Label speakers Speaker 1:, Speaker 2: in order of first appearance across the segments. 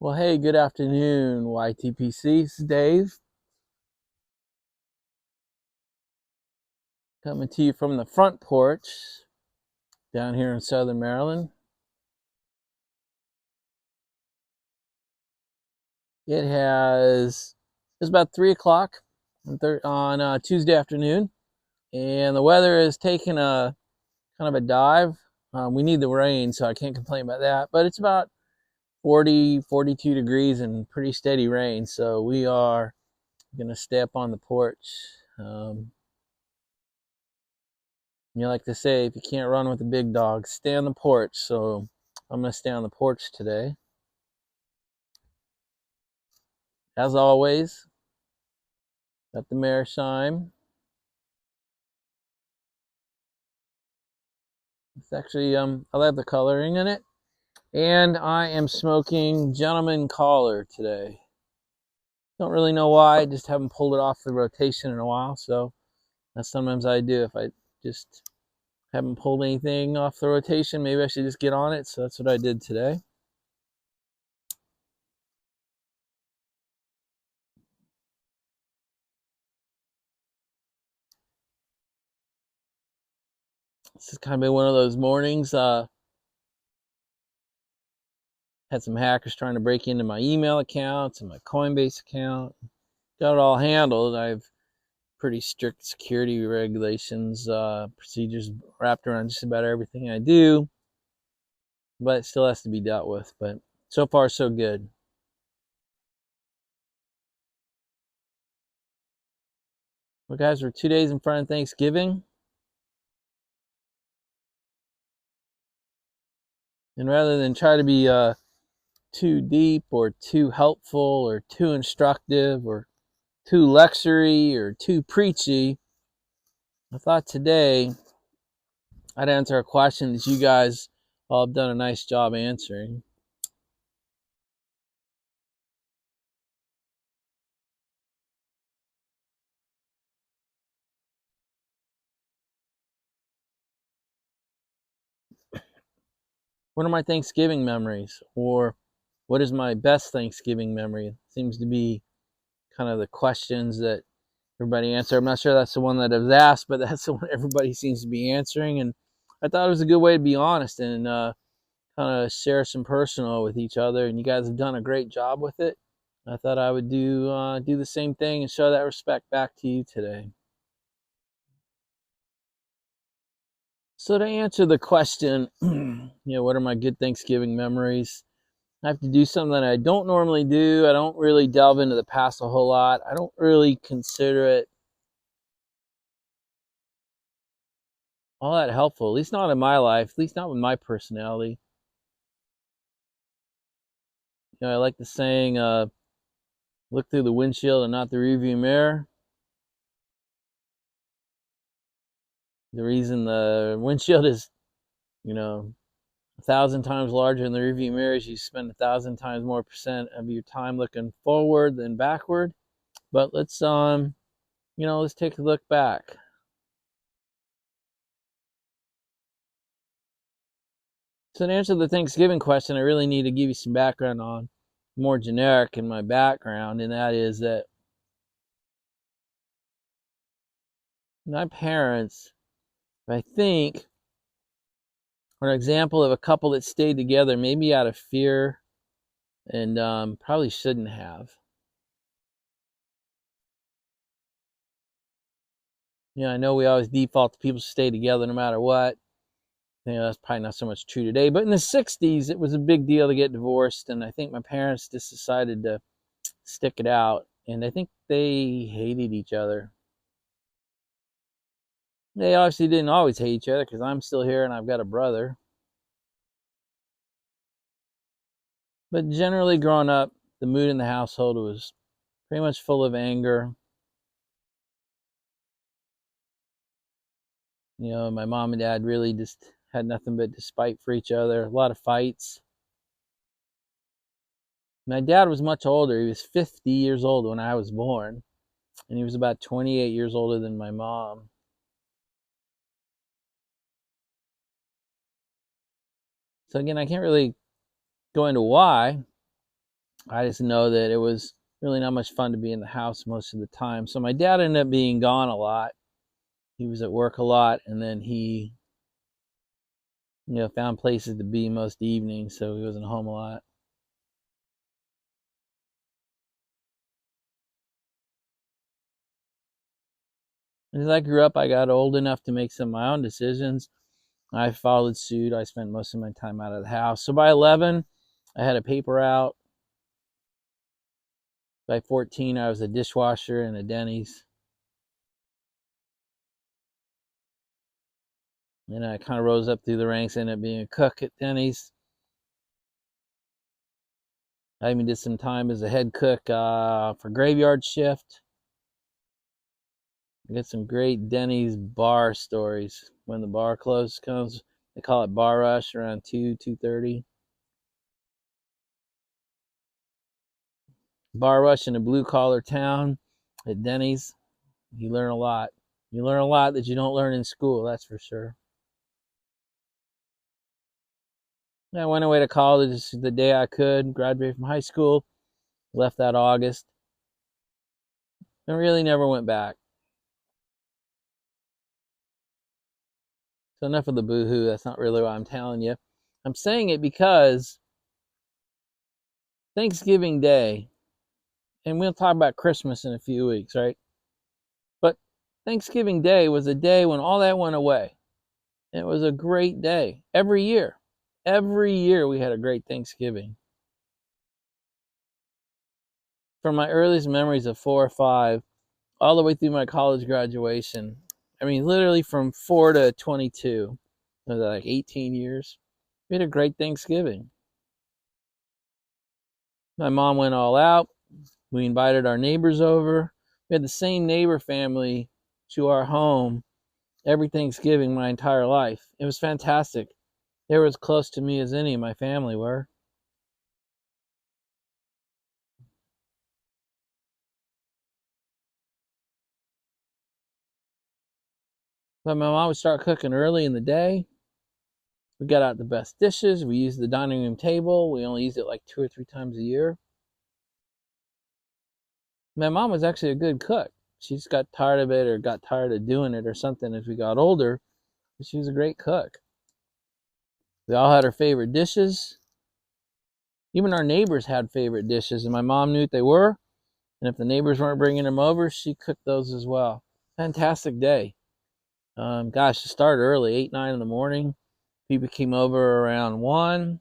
Speaker 1: Well, hey, good afternoon, YTPC. This is Dave coming to you from the front porch down here in Southern Maryland. It's about 3 o'clock on Tuesday afternoon, and the weather is taking a kind of a dive. We need the rain, so I can't complain about that, but it's about 40, 42 degrees and pretty steady rain, so we are going to stay up on the porch. Um, You like to say, if you can't run with the big dogs, stay on the porch. So I'm going to stay on the porch today. As always, got the Meerschaum. It's actually, I love the coloring in it. And I am smoking Gentleman Caller today. Don't really know why, I just haven't pulled it off the rotation in a while. So that's sometimes I do. If I just haven't pulled anything off the rotation, maybe I should just get on it. So that's what I did today. This has kind of been one of those mornings. Had some hackers trying to break into my email accounts and my Coinbase account. Got it all handled. I have pretty strict security regulations, procedures wrapped around just about everything I do, but it still has to be dealt with. But so far, so good. Well, guys, we're 2 days in front of Thanksgiving. And rather than try to be too deep or too helpful or too instructive or too lectury or too preachy, I thought today I'd answer a question that you guys all have done a nice job answering. What are my Thanksgiving memories? Or what is my best Thanksgiving memory? It seems to be kind of the questions that everybody answer. I'm not sure that's the one that I was asked, but that's the one everybody seems to be answering. And I thought it was a good way to be honest and kind of share some personal with each other. And you guys have done a great job with it. I thought I would do the same thing and show that respect back to you today. So to answer the question, what are my good Thanksgiving memories? I have to do something that I don't normally do. I don't really delve into the past a whole lot. I don't really consider it all that helpful, at least not in my life, at least not with my personality. I like the saying, look through the windshield and not the rearview mirror. The reason the windshield is, 1,000 times larger than the rearview mirror is you spend 1,000 times more percent of your time looking forward than backward. But let's take a look back. So to answer the Thanksgiving question, I really need to give you some background on more generic in my background, and that is that my parents, I think, are an example of a couple that stayed together maybe out of fear and probably shouldn't have. I know we always default to people to stay together no matter what. That's probably not so much true today, but in the 60s, it was a big deal to get divorced, and I think my parents just decided to stick it out, and I think they hated each other. They obviously didn't always hate each other because I'm still here and I've got a brother. But generally, growing up, the mood in the household was pretty much full of anger. My mom and dad really just had nothing but despite for each other, a lot of fights. My dad was much older. He was 50 years old when I was born, and he was about 28 years older than my mom. So again, I can't really go into why, I just know that it was really not much fun to be in the house most of the time. So my dad ended up being gone a lot. He was at work a lot, and then he, found places to be most evenings, so he wasn't home a lot. As I grew up, I got old enough to make some of my own decisions. I followed suit. I spent most of my time out of the house. So by 11, I had a paper out. By 14, I was a dishwasher in a Denny's. And I kind of rose up through the ranks, ended up being a cook at Denny's. I even did some time as a head cook for graveyard shift. I got some great Denny's bar stories. When the bar close comes, they call it bar rush around 2:30. Bar rush in a blue collar town at Denny's. You learn a lot. You learn a lot that you don't learn in school, that's for sure. I went away to college the day I could, graduated from high school, left that August, and really never went back. So enough of the boohoo. That's not really what I'm telling you. I'm saying it because Thanksgiving Day, and we'll talk about Christmas in a few weeks, right? But Thanksgiving Day was a day when all that went away. It was a great day every year. Every year we had a great Thanksgiving. From my earliest memories of 4 or 5, all the way through my college graduation, I mean, literally from 4 to 22, was that like 18 years? We had a great Thanksgiving. My mom went all out. We invited our neighbors over. We had the same neighbor family to our home every Thanksgiving my entire life. It was fantastic. They were as close to me as any of my family were. But my mom would start cooking early in the day. We got out the best dishes. We used the dining room table. We only used it like 2 or 3 times a year. My mom was actually a good cook. She just got tired of it or got tired of doing it or something as we got older. But she was a great cook. We all had our favorite dishes. Even our neighbors had favorite dishes, and my mom knew what they were. And if the neighbors weren't bringing them over, she cooked those as well. Fantastic day. Gosh, it started early, 8, 9 in the morning. People came over around 1.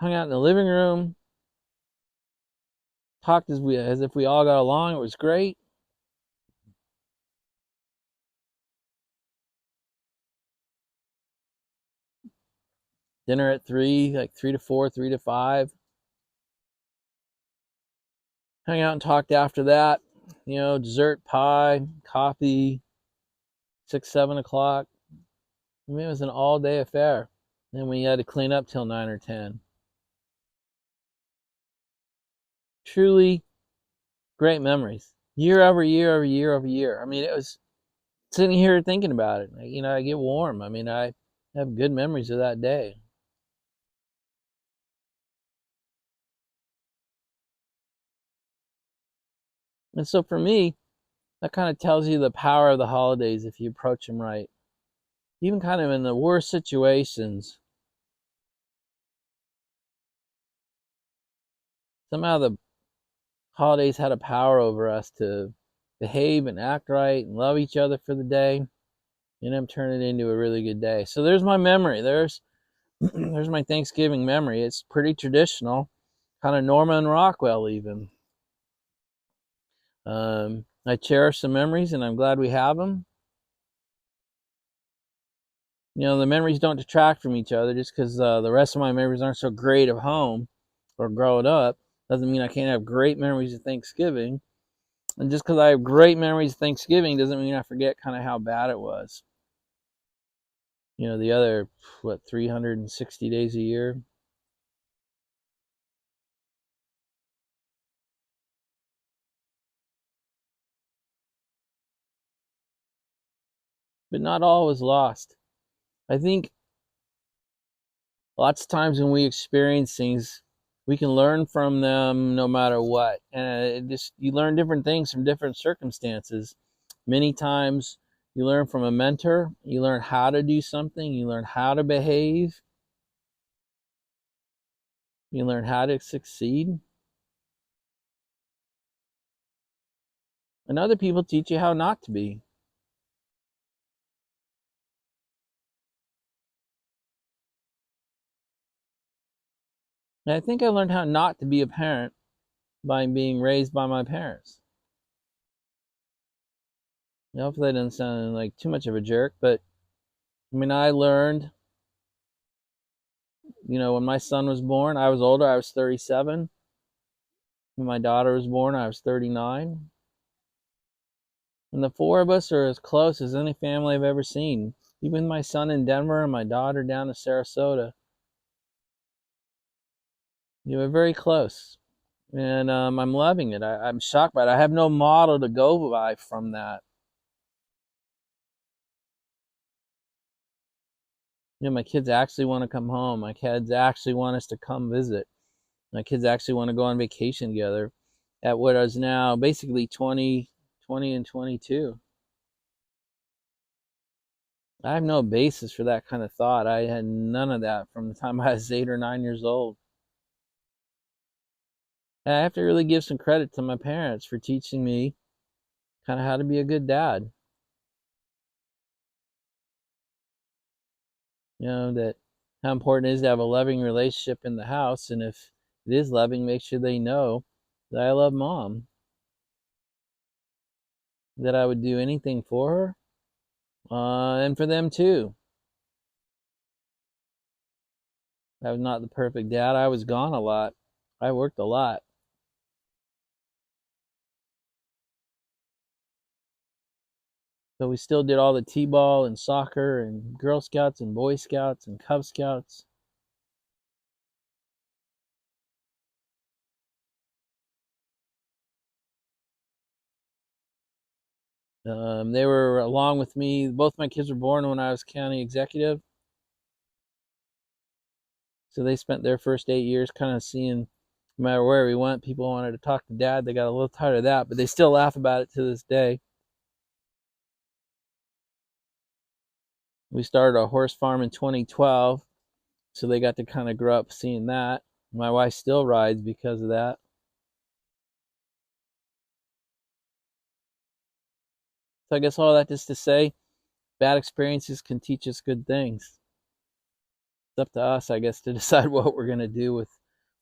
Speaker 1: Hung out in the living room. Talked as if we all got along. It was great. Dinner at 3, like 3 to 4, 3 to 5. Hung out and talked after that. Dessert, pie, coffee, 6, 7 o'clock. I mean, it was an all day affair. And we had to clean up till 9 or 10. Truly great memories. Year over year over year over year. I mean, it was sitting here thinking about it. I get warm. I mean, I have good memories of that day. And so for me, that kind of tells you the power of the holidays if you approach them right. Even kind of in the worst situations, somehow the holidays had a power over us to behave and act right and love each other for the day, and I'm turning it into a really good day. So there's my memory. There's there's my Thanksgiving memory. It's pretty traditional, kind of Norman Rockwell even. I cherish the memories, and I'm glad we have them. The memories don't detract from each other. Just because the rest of my memories aren't so great of home or growing up doesn't mean I can't have great memories of Thanksgiving. And just because I have great memories of Thanksgiving doesn't mean I forget kind of how bad it was. The other, 360 days a year. But not all was lost. I think lots of times when we experience things, we can learn from them no matter what. And you learn different things from different circumstances. Many times you learn from a mentor, you learn how to do something, you learn how to behave, you learn how to succeed. And other people teach you how not to be. And I think I learned how not to be a parent by being raised by my parents. Hopefully that doesn't sound like too much of a jerk, but I mean, I learned, when my son was born, I was older, I was 37. When my daughter was born, I was 39. And the four of us are as close as any family I've ever seen. Even my son in Denver and my daughter down in Sarasota. We're very close. And I'm loving it. I'm shocked by it. I have no model to go by from that. My kids actually want to come home. My kids actually want us to come visit. My kids actually want to go on vacation together at what is now basically 20 and 22. I have no basis for that kind of thought. I had none of that from the time I was 8 or 9 years old. And I have to really give some credit to my parents for teaching me kind of how to be a good dad. That how important it is to have a loving relationship in the house. And if it is loving, make sure they know that I love mom, that I would do anything for her, and for them too. I was not the perfect dad. I was gone a lot. I worked a lot. But we still did all the t-ball and soccer and Girl Scouts and Boy Scouts and Cub Scouts. They were along with me. Both my kids were born when I was county executive. So they spent their first 8 years kind of seeing, no matter where we went, people wanted to talk to dad. They got a little tired of that, but they still laugh about it to this day. We started a horse farm in 2012, so they got to kind of grow up seeing that. My wife still rides because of that. So I guess all that just to say, bad experiences can teach us good things. It's up to us, I guess, to decide what we're going to do with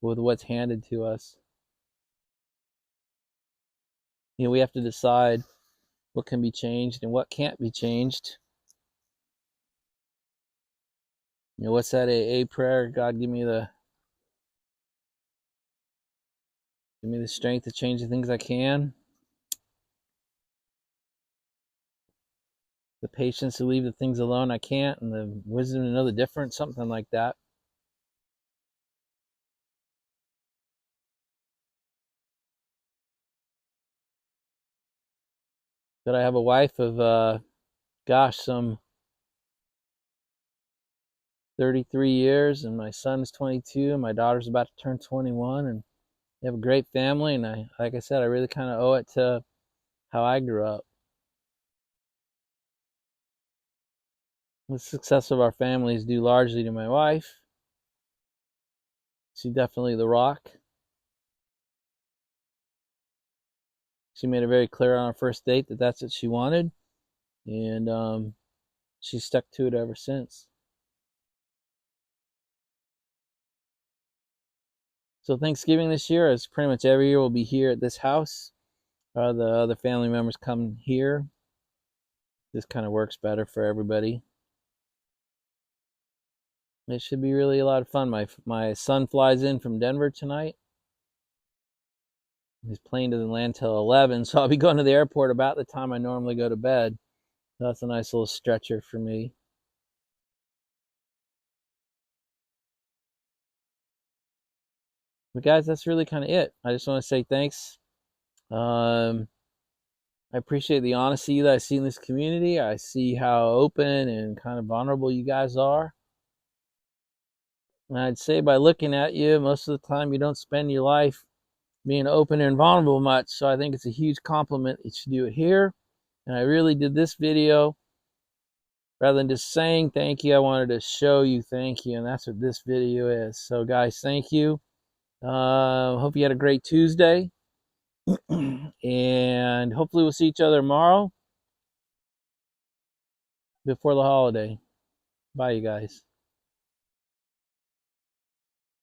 Speaker 1: what's handed to us. We have to decide what can be changed and what can't be changed. What's that AA prayer? God, give me the strength to change the things I can, the patience to leave the things alone I can't, and the wisdom to know the difference, something like that. But I have a wife of, some 33 years, and my son's 22, and my daughter's about to turn 21, and we have a great family. And like I said, I really kind of owe it to how I grew up. The success of our family is due largely to my wife. She's definitely the rock. She made it very clear on our first date that that's what she wanted, and she's stuck to it ever since. So Thanksgiving this year, as pretty much every year, will be here at this house. The other family members come here. This kind of works better for everybody. It should be really a lot of fun. My son flies in from Denver tonight. His plane doesn't land till 11, so I'll be going to the airport about the time I normally go to bed. So that's a nice little stretcher for me. But guys, that's really kind of it. I just want to say thanks. I appreciate the honesty that I see in this community. I see how open and kind of vulnerable you guys are. And I'd say by looking at you, most of the time you don't spend your life being open and vulnerable much. So I think it's a huge compliment that you do it here. And I really did this video rather than just saying thank you. I wanted to show you thank you, and that's what this video is. So guys, thank you. Hope you had a great Tuesday. And hopefully we'll see each other tomorrow before the holiday. Bye, you guys.